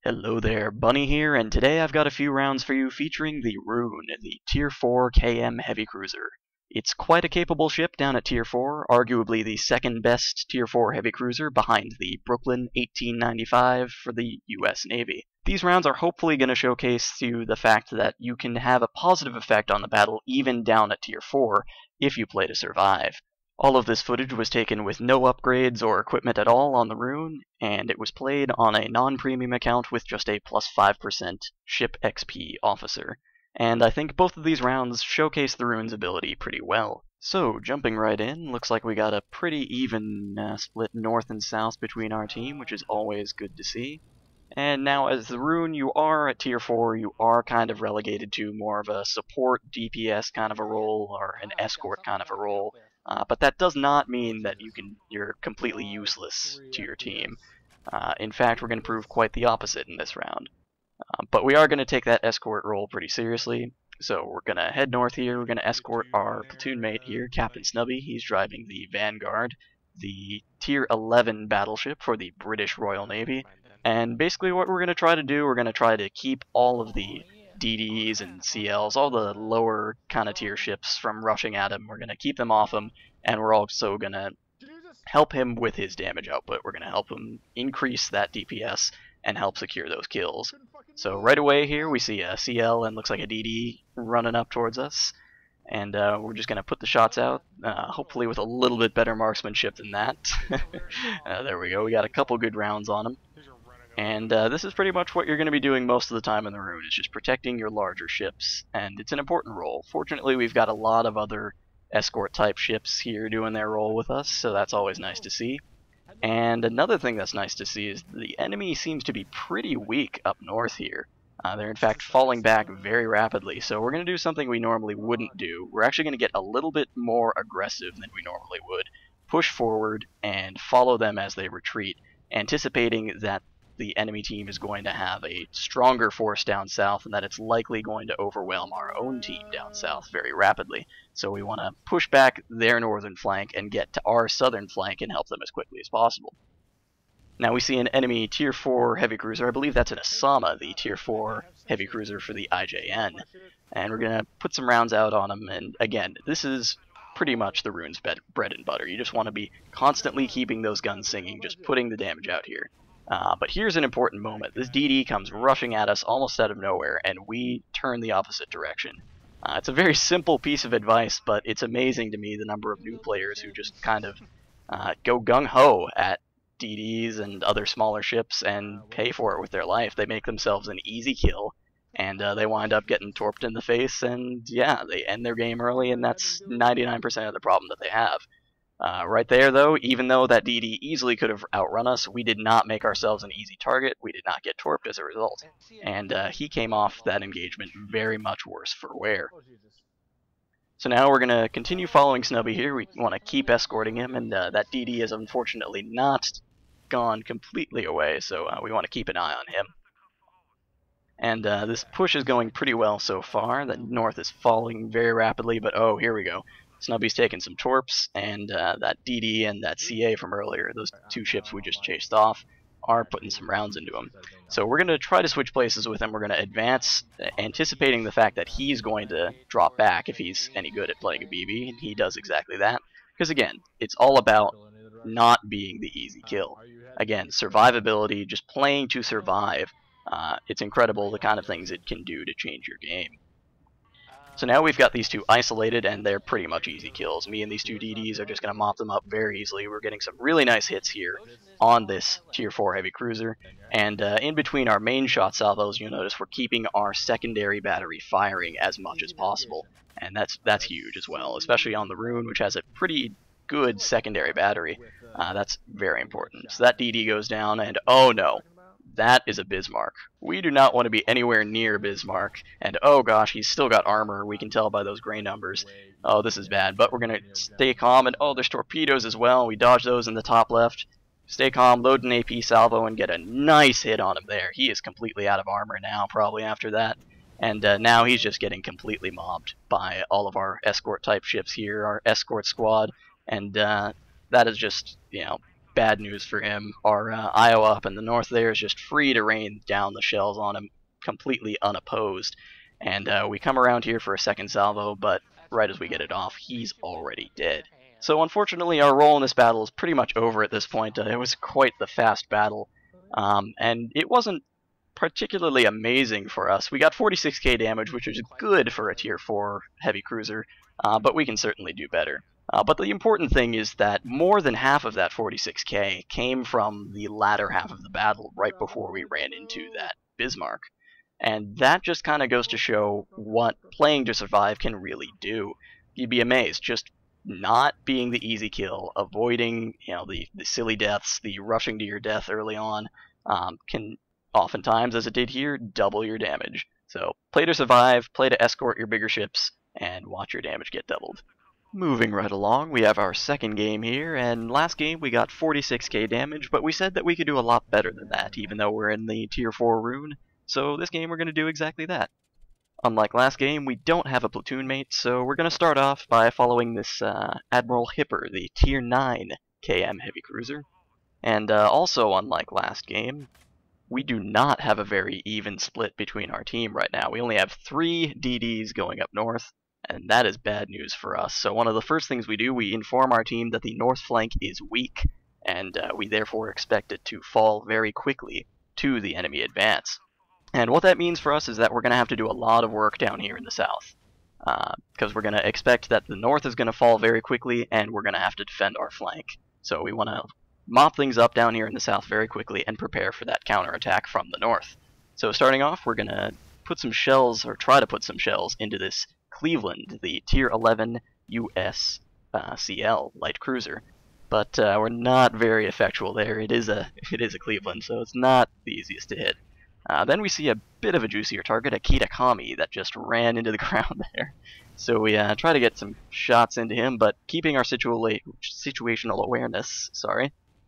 Hello there, Bunny here, and today I've got a few rounds for you featuring the Roon, the Tier 4 KM heavy cruiser. It's quite a capable ship down at Tier 4, arguably the second best Tier 4 heavy cruiser behind the Brooklyn 1895 for the US Navy. These rounds are hopefully going to showcase to you the fact that you can have a positive effect on the battle even down at Tier 4 if you play to survive. All of this footage was taken with no upgrades or equipment at all on the Roon, and it was played on a non-premium account with just a plus 5% ship XP officer. And I think both of these rounds showcase the Roon's ability pretty well. So, jumping right in, looks like we got a pretty even split north and south between our team, which is always good to see. And now as the Roon, you are at Tier 4, you are kind of relegated to more of a support DPS kind of a role, or an escort kind of a role. But that does not mean that you're completely useless to your team. In fact, we're going to prove quite the opposite in this round. But we are going to take that escort role pretty seriously. So we're going to head north here. We're going to escort our platoon mate here, Captain Snubby. He's driving the Vanguard, the Tier 11 battleship for the British Royal Navy. And basically what we're going to try to do, we're going to try to keep all of the DDs and CLs, all the lower kind of tier ships from rushing at him. We're going to keep them off him, and we're also going to help him with his damage output. We're going to help him increase that DPS and help secure those kills. So right away here we see a CL and looks like a DD running up towards us. And we're just going to put the shots out, hopefully with a little bit better marksmanship than that. There we go, we got a couple good rounds on him. And this is pretty much what you're going to be doing most of the time in the Roon, is just protecting your larger ships, and it's an important role. Fortunately, we've got a lot of other escort-type ships here doing their role with us, so that's always nice to see. And another thing that's nice to see is the enemy seems to be pretty weak up north here. They're in fact falling back very rapidly, so we're going to do something we normally wouldn't do. We're actually going to get a little bit more aggressive than we normally would. Push forward and follow them as they retreat, anticipating that the enemy team is going to have a stronger force down south and that it's likely going to overwhelm our own team down south very rapidly. So we want to push back their northern flank and get to our southern flank and help them as quickly as possible. Now we see an enemy Tier 4 heavy cruiser. I believe that's an Osama, the Tier 4 heavy cruiser for the IJN. And we're going to put some rounds out on him. And again, this is pretty much the Roon's bread and butter. You just want to be constantly keeping those guns singing, just putting the damage out here. But here's an important moment. This DD comes rushing at us almost out of nowhere, and we turn the opposite direction. It's a very simple piece of advice, but it's amazing to me the number of new players who just kind of go gung-ho at DDs and other smaller ships and pay for it with their life. They make themselves an easy kill, and they wind up getting torped in the face, and yeah, they end their game early, and that's 99% of the problem that they have. Right there, though, even though that DD easily could have outrun us, we did not make ourselves an easy target. We did not get torped as a result. And he came off that engagement very much worse for wear. So now we're going to continue following Snubby here. We want to keep escorting him, and that DD has unfortunately not gone completely away, so we want to keep an eye on him. And this push is going pretty well so far. The north is falling very rapidly, but oh, here we go. Snubby's taking some torps, and that DD and that CA from earlier, those two ships we just chased off, are putting some rounds into him. So we're going to try to switch places with him. We're going to advance, anticipating the fact that he's going to drop back if he's any good at playing a BB, and he does exactly that. Because again, it's all about not being the easy kill. Again, survivability, just playing to survive. It's incredible the kind of things it can do to change your game. So now we've got these two isolated, and they're pretty much easy kills. Me and these two DDs are just going to mop them up very easily. We're getting some really nice hits here on this Tier 4 heavy cruiser. And in between our main shot salvos, you'll notice we're keeping our secondary battery firing as much as possible. And that's huge as well, especially on the Roon, which has a pretty good secondary battery. That's very important. So that DD goes down, and oh no. That is a Bismarck. We do not want to be anywhere near Bismarck. And oh gosh, he's still got armor. We can tell by those gray numbers. Oh, this is bad. But we're going to stay calm. And oh, there's torpedoes as well. We dodge those in the top left. Stay calm, load an AP salvo, and get a nice hit on him there. He is completely out of armor now, probably after that. And now he's just getting completely mobbed by all of our escort-type ships here, our escort squad. And that is just, you know, bad news for him. Our Iowa up in the north there is just free to rain down the shells on him, completely unopposed. And we come around here for a second salvo, but right as we get it off, he's already dead. So unfortunately, our role in this battle is pretty much over at this point. It was quite the fast battle, and it wasn't particularly amazing for us. We got 46k damage, which is good for a tier 4 heavy cruiser, but we can certainly do better. But the important thing is that more than half of that 46k came from the latter half of the battle, right before we ran into that Bismarck. And that just kind of goes to show what playing to survive can really do. You'd be amazed, just not being the easy kill, avoiding the silly deaths, the rushing to your death early on, can oftentimes, as it did here, double your damage. So play to survive, play to escort your bigger ships, and watch your damage get doubled. Moving right along, we have our second game here, and last game we got 46k damage, but we said that we could do a lot better than that, even though we're in the tier 4 Roon, so this game we're going to do exactly that. Unlike last game, we don't have a platoon mate, so we're going to start off by following this Admiral Hipper, the tier 9 KM heavy cruiser. And also, unlike last game, we do not have a very even split between our team right now. We only have 3 DDs going up north, and that is bad news for us. So one of the first things we do, we inform our team that the north flank is weak, and we therefore expect it to fall very quickly to the enemy advance. And what that means for us is that we're going to have to do a lot of work down here in the south, because we're going to expect that the north is going to fall very quickly, and we're going to have to defend our flank. So we want to mop things up down here in the south very quickly and prepare for that counterattack from the north. So starting off, we're going to put some shells, or try to put some shells, into this Cleveland, the tier 11 US CL light cruiser. But we're not very effectual there. It is a Cleveland, so it's not the easiest to hit. Then we see a bit of a juicier target, a Kitakami, that just ran into the ground there. So we try to get some shots into him, but keeping our situational awareness,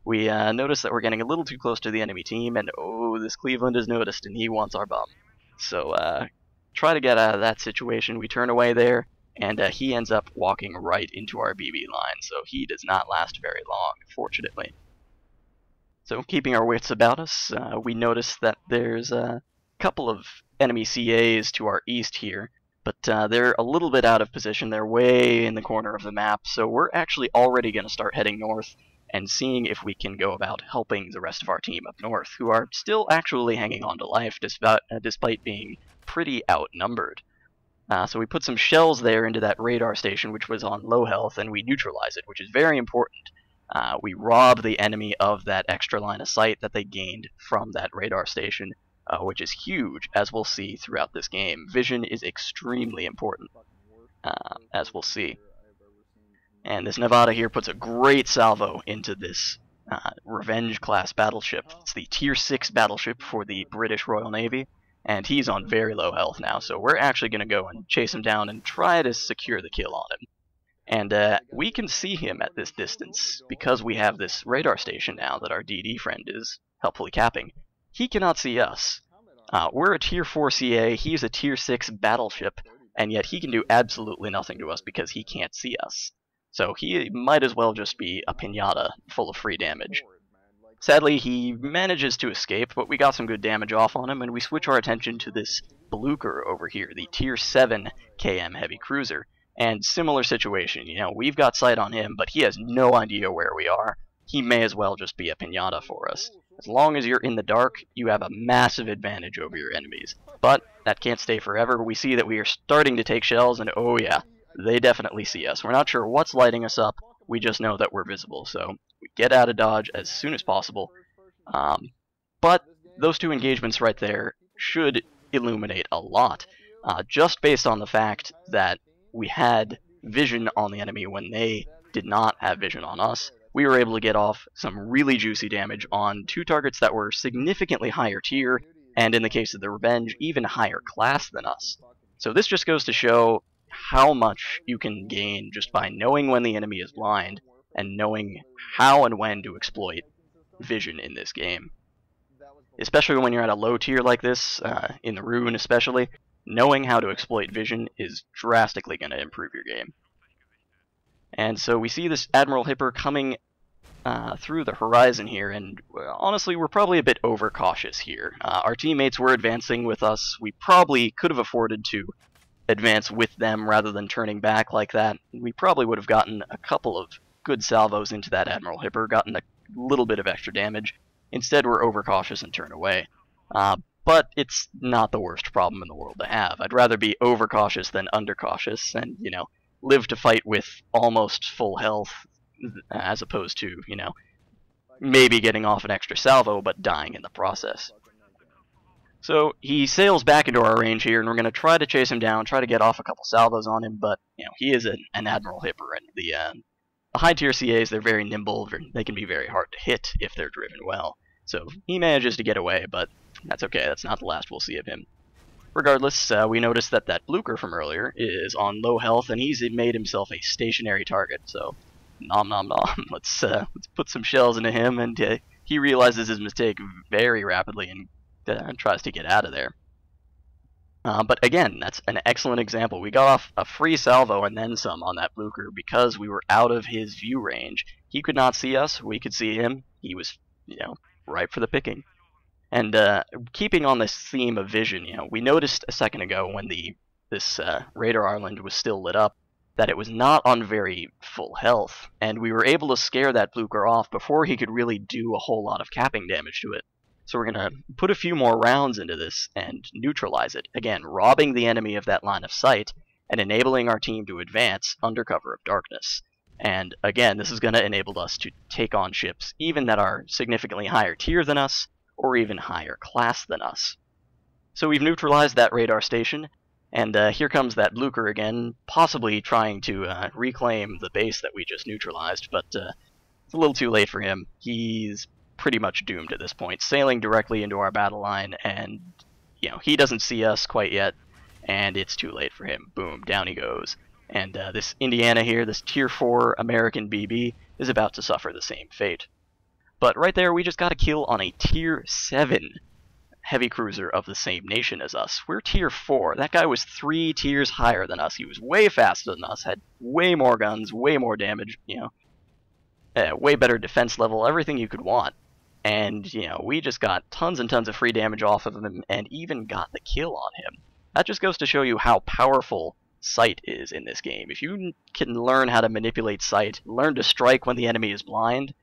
we notice that we're getting a little too close to the enemy team, and oh, this Cleveland is noticed, and he wants our bum. So try to get out of that situation. We turn away there, and he ends up walking right into our BB line, so he does not last very long, fortunately. So keeping our wits about us, we notice that there's a couple of enemy CAs to our east here, but they're a little bit out of position. They're way in the corner of the map, so we're actually already going to start heading north and seeing if we can go about helping the rest of our team up north, who are still actually hanging on to life despite being pretty outnumbered. So we put some shells there into that radar station, which was on low health, and we neutralize it, which is very important. We rob the enemy of that extra line of sight that they gained from that radar station, which is huge, as we'll see throughout this game. Vision is extremely important, as we'll see. And this Nevada here puts a great salvo into this Revenge class battleship. It's the tier 6 battleship for the British Royal Navy, and he's on very low health now, so we're actually going to go and chase him down and try to secure the kill on him. And we can see him at this distance because we have this radar station now that our DD friend is helpfully capping. He cannot see us. We're a tier 4 CA, he's a tier 6 battleship, and yet he can do absolutely nothing to us because he can't see us. So he might as well just be a piñata full of free damage. Sadly, he manages to escape, but we got some good damage off on him, and we switch our attention to this Blucher over here, the tier 7 KM heavy cruiser. And similar situation, we've got sight on him, but he has no idea where we are. He may as well just be a piñata for us. As long as you're in the dark, you have a massive advantage over your enemies. But that can't stay forever. We see that we are starting to take shells, and oh yeah, they definitely see us. We're not sure what's lighting us up, we just know that we're visible, so we get out of dodge as soon as possible. But those two engagements right there should illuminate a lot, just based on the fact that we had vision on the enemy when they did not have vision on us. We were able to get off some really juicy damage on 2 targets that were significantly higher tier, and in the case of the Revenge, even higher class than us. So this just goes to show how much you can gain just by knowing when the enemy is blind, and knowing how and when to exploit vision in this game. Especially when you're at a low tier like this, in the Roon especially, knowing how to exploit vision is drastically going to improve your game. And so we see this Admiral Hipper coming through the horizon here, and honestly, we're probably a bit overcautious here. Our teammates were advancing with us. We probably could have afforded to advance with them rather than turning back like that. We probably would have gotten a couple of good salvos into that Admiral Hipper, gotten a little bit of extra damage. Instead, we're overcautious and turn away. But it's not the worst problem in the world to have. I'd rather be overcautious than undercautious, and, live to fight with almost full health, as opposed to, maybe getting off an extra salvo, but dying in the process. So he sails back into our range here, and we're going to try to chase him down, try to get off a couple salvos on him, but, he is an Admiral Hipper, and the high-tier CAs, they're very nimble, they can be very hard to hit if they're driven well. So he manages to get away, but that's okay, that's not the last we'll see of him. Regardless, we notice that Blucher from earlier is on low health, and he's made himself a stationary target, so nom nom nom. Let's put some shells into him, and he realizes his mistake very rapidly and tries to get out of there. But again, that's an excellent example. We got off a free salvo and then some on that Blucher because we were out of his view range. He could not see us, we could see him. He was, ripe for the picking. And keeping on this theme of vision, we noticed a second ago when this radar island was still lit up that it was not on very full health, and we were able to scare that Blucher off before he could really do a whole lot of capping damage to it. So we're going to put a few more rounds into this and neutralize it, again, robbing the enemy of that line of sight and enabling our team to advance under cover of darkness. And again, this is going to enable us to take on ships even that are significantly higher tier than us, or even higher class than us. So we've neutralized that radar station, and here comes that Blucher again, possibly trying to reclaim the base that we just neutralized, but it's a little too late for him. He's pretty much doomed at this point, sailing directly into our battle line, and he doesn't see us quite yet, and it's too late for him. Boom, down he goes. And this Indiana here, this tier 4 American BB, is about to suffer the same fate. But right there, we just got a kill on a tier 7 heavy cruiser of the same nation as us. We're tier 4. That guy was 3 tiers higher than us. He was way faster than us, had way more guns, way more damage, way better defense level, everything you could want. And, we just got tons and tons of free damage off of him and even got the kill on him. That just goes to show you how powerful sight is in this game. If you can learn how to manipulate sight, learn to strike when the enemy is blind,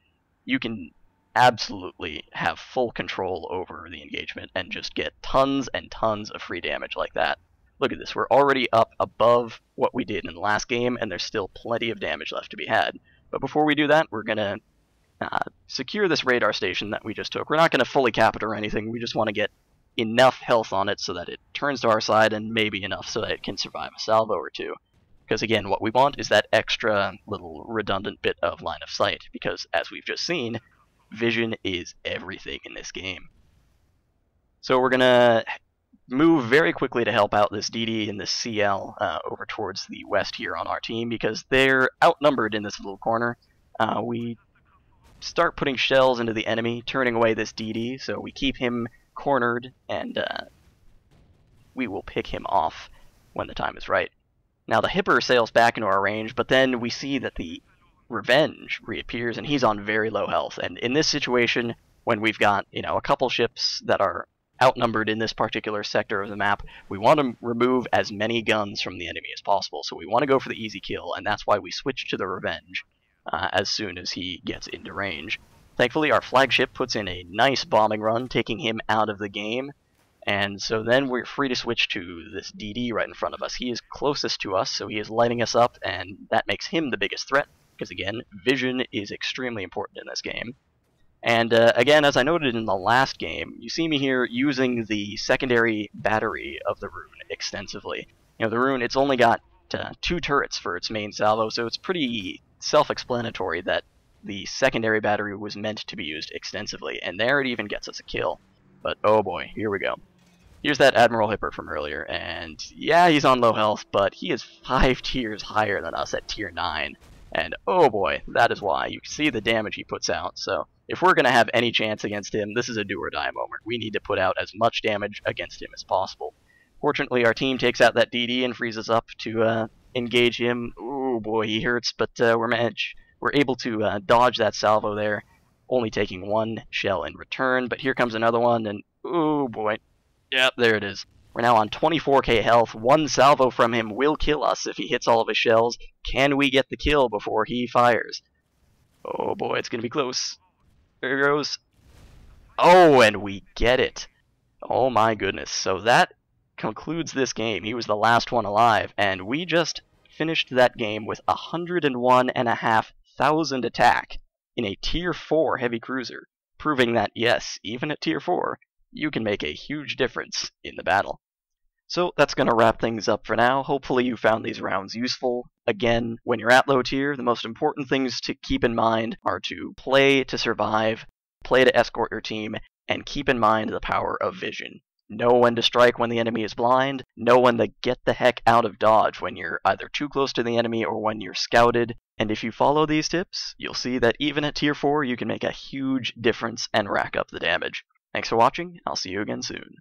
you can absolutely have full control over the engagement and just get tons and tons of free damage like that. Look at this, we're already up above what we did in the last game, and there's still plenty of damage left to be had. But before we do that, we're going to secure this radar station that we just took. We're not going to fully cap it or anything, we just want to get enough health on it so that it turns to our side, and maybe enough so that it can survive a salvo or two. Because again, what we want is that extra little redundant bit of line of sight, because as we've just seen, vision is everything in this game. So we're going to move very quickly to help out this DD and this CL over towards the west here on our team, because they're outnumbered in this little corner. We start putting shells into the enemy, turning away this DD, so we keep him cornered, and we will pick him off when the time is right. Now the Hipper sails back into our range, but then we see that the Revenge reappears, and he's on very low health. And in this situation, when we've got a couple ships that are outnumbered in this particular sector of the map, we want to remove as many guns from the enemy as possible. So we want to go for the easy kill, and that's why we switch to the Revenge as soon as he gets into range. Thankfully, our flagship puts in a nice bombing run, taking him out of the game. And so then we're free to switch to this DD right in front of us. He is closest to us, so he is lighting us up, and that makes him the biggest threat. Because again, vision is extremely important in this game. And again, as I noted in the last game, you see me here using the secondary battery of the Roon extensively. The Roon, it's only got 2 turrets for its main salvo, so it's pretty self-explanatory that the secondary battery was meant to be used extensively, and there it even gets us a kill. But oh boy, here we go. Here's that Admiral Hipper from earlier, and yeah, he's on low health, but he is 5 tiers higher than us at tier 9. And oh boy, that is why. You can see the damage he puts out. So if we're going to have any chance against him, this is a do or die moment. We need to put out as much damage against him as possible. Fortunately, our team takes out that DD and frees us up to engage him. Oh boy, he hurts, but we're We're able to dodge that salvo there, only taking 1 shell in return, but here comes another one, and oh boy. Yep, there it is. We're now on 24k health. 1 salvo from him will kill us if he hits all of his shells. Can we get the kill before he fires? Oh boy, it's going to be close. There he goes. Oh, and we get it. Oh my goodness. So that concludes this game. He was the last one alive, and we just finished that game with 101,500 attack in a Tier 4 heavy cruiser, proving that yes, even at Tier 4, you can make a huge difference in the battle. So that's going to wrap things up for now. Hopefully you found these rounds useful. Again, when you're at low tier, the most important things to keep in mind are to play to survive, play to escort your team, and keep in mind the power of vision. Know when to strike when the enemy is blind, know when to get the heck out of dodge when you're either too close to the enemy or when you're scouted, and if you follow these tips, you'll see that even at Tier 4 you can make a huge difference and rack up the damage. Thanks for watching, I'll see you again soon.